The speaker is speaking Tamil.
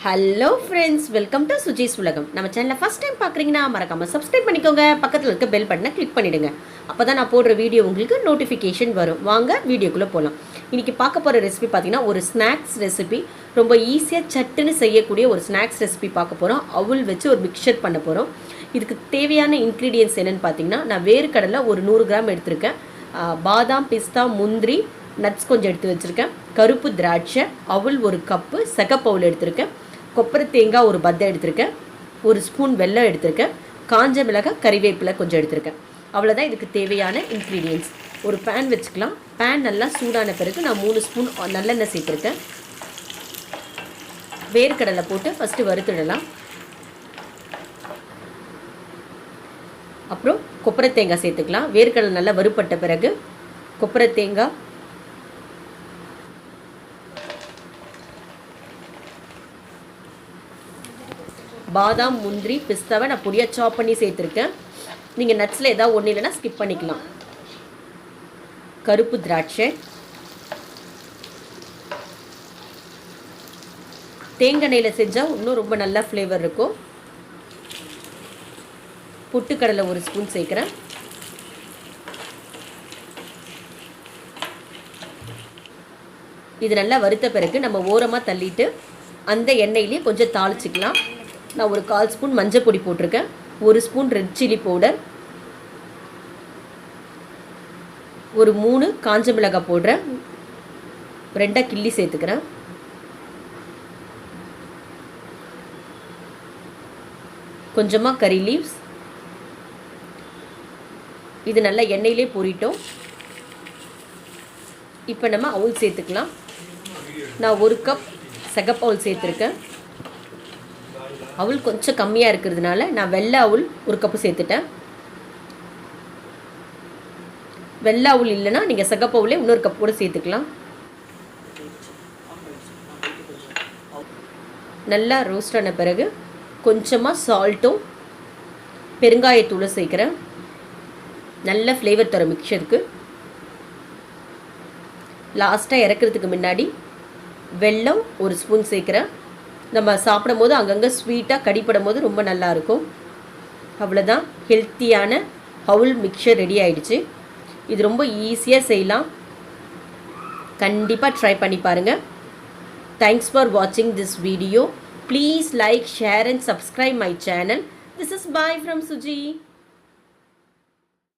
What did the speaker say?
Hello friends, welcome to Suji's உலகம். நம்ம சேனலை ஃபஸ்ட் டைம் பார்க்குறீங்கன்னா மறக்காமல் சப்ஸ்கிரைப் பண்ணிக்கோங்க. பக்கத்தில் இருக்க பெல் பட்டனை கிளிக் பண்ணிவிடுங்க. அப்போ தான் நான் போடுற வீடியோ உங்களுக்கு நோட்டிஃபிகேஷன் வரும். வாங்க வீடியோக்குள்ளே போகலாம். இன்றைக்கி பார்க்க போகிற ரெசிபி பார்த்தீங்கன்னா ஒரு ஸ்நாக்ஸ் ரெசிபி. ரொம்ப ஈஸியாக சட்டுன்னு செய்யக்கூடிய ஒரு ஸ்நாக்ஸ் ரெசிபி பார்க்க போகிறோம். அவல் வச்சு ஒரு மிக்சர் பண்ண போகிறோம். இதுக்கு தேவையான இன்க்ரீடியன்ஸ் என்னென்னு பார்த்தீங்கன்னா, நான் வேர்க்கடலை ஒரு 100 கிராம் எடுத்திருக்கேன். பாதாம், பிஸ்தா, முந்திரி, நட்ஸ் கொஞ்சம் எடுத்து வச்சுருக்கேன். கருப்பு திராட்சை, அவல் ஒரு கப்பு, சகப்பவுல் எடுத்திருக்கேன். கொப்பரை தேங்காய் ஒரு பத்தை எடுத்திருக்கேன். ஒரு ஸ்பூன் வெல்லம் எடுத்திருக்கேன். காஞ்ச மிளகாய், கறிவேப்பிலை கொஞ்சம் எடுத்திருக்கேன். அவ்வளோதான் இதுக்கு தேவையான இன்க்ரீடியன்ஸ். ஒரு பேன் வச்சுக்கலாம். பேன் நல்லா சூடான பிறகு நான் 3 ஸ்பூன் நல்லெண்ணெய் சேர்த்துருக்கேன். வேர்க்கடலை போட்டு ஃபஸ்ட்டு வறுத்துடலாம். அப்புறம் கொப்பரை தேங்காய் சேர்த்துக்கலாம். வேர்க்கடலை நல்லா வறுப்பட்ட பிறகு கொப்பரை தேங்காய், பாதாம், முந்திரி, பிஸ்தாவை நான் பொடியாக சாப் பண்ணி சேர்த்துருக்கேன். நீங்கள் நட்ஸில் ஏதாவது ஒன்று இல்லைன்னா ஸ்கிப் பண்ணிக்கலாம். கருப்பு திராட்சை, தேங்காய் எண்ணெயில் செஞ்சால் இன்னும் ரொம்ப நல்ல ஃப்ளேவர் இருக்கும். பொட்டுக்கடலை ஒரு ஸ்பூன் சேர்க்குறேன். இது நல்லா வறுத்த பிறகு நம்ம ஓரமாக தள்ளிட்டு அந்த எண்ணெயிலேயே கொஞ்சம் தாளிச்சிக்கலாம். நான் ஒரு 1/4 ஸ்பூன் மஞ்சள் பொடி போட்டிருக்கேன். 1 ஸ்பூன் ரெட் சில்லி பவுடர், ஒரு 3 காஞ்ச மிளகாய் போடுறேன். 2 கிள்ளி சேர்த்துக்கிறேன். கொஞ்சமாக கறி லீவ்ஸ். இது நல்லா எண்ணெயிலே பொரிட்டோம். இப்போ நம்ம அவல் சேர்த்துக்கலாம். நான் 1 கப் சகப்பவுல் சேர்த்துருக்கேன். அவல் கொஞ்சம் கம்மியாக இருக்கிறதுனால நான் வெள்ளை அவல் 1 கப்பு சேர்த்துட்டேன். வெள்ளை அவல் இல்லைன்னா நீங்கள் சகப்பவுலே இன்னொரு கப் கூட சேர்த்துக்கலாம். நல்லா ரோஸ்ட் ஆன பிறகு கொஞ்சமாக சால்ட்டும் பெருங்காயத்தூளும் சேர்க்குறேன். நல்ல ஃப்ளேவர் தரும் மிக்சருக்கு. லாஸ்ட்டாக இறக்குறதுக்கு முன்னாடி வெல்லம் 1 ஸ்பூன் சேர்க்குறேன். நம்ம சாப்பிடும் போது அங்கங்கே ஸ்வீட்டாக கடிப்படும் போது ரொம்ப நல்லாயிருக்கும். அவ்வளோதான், ஹெல்த்தியான அவல் மிக்சர் ரெடி ஆகிடுச்சு. இது ரொம்ப ஈஸியாக செய்யலாம். கண்டிப்பாக ட்ரை பண்ணி பாருங்கள். தேங்க்ஸ் ஃபார் வாட்சிங் this video. Please like, share and subscribe my channel. This is bye from Suji.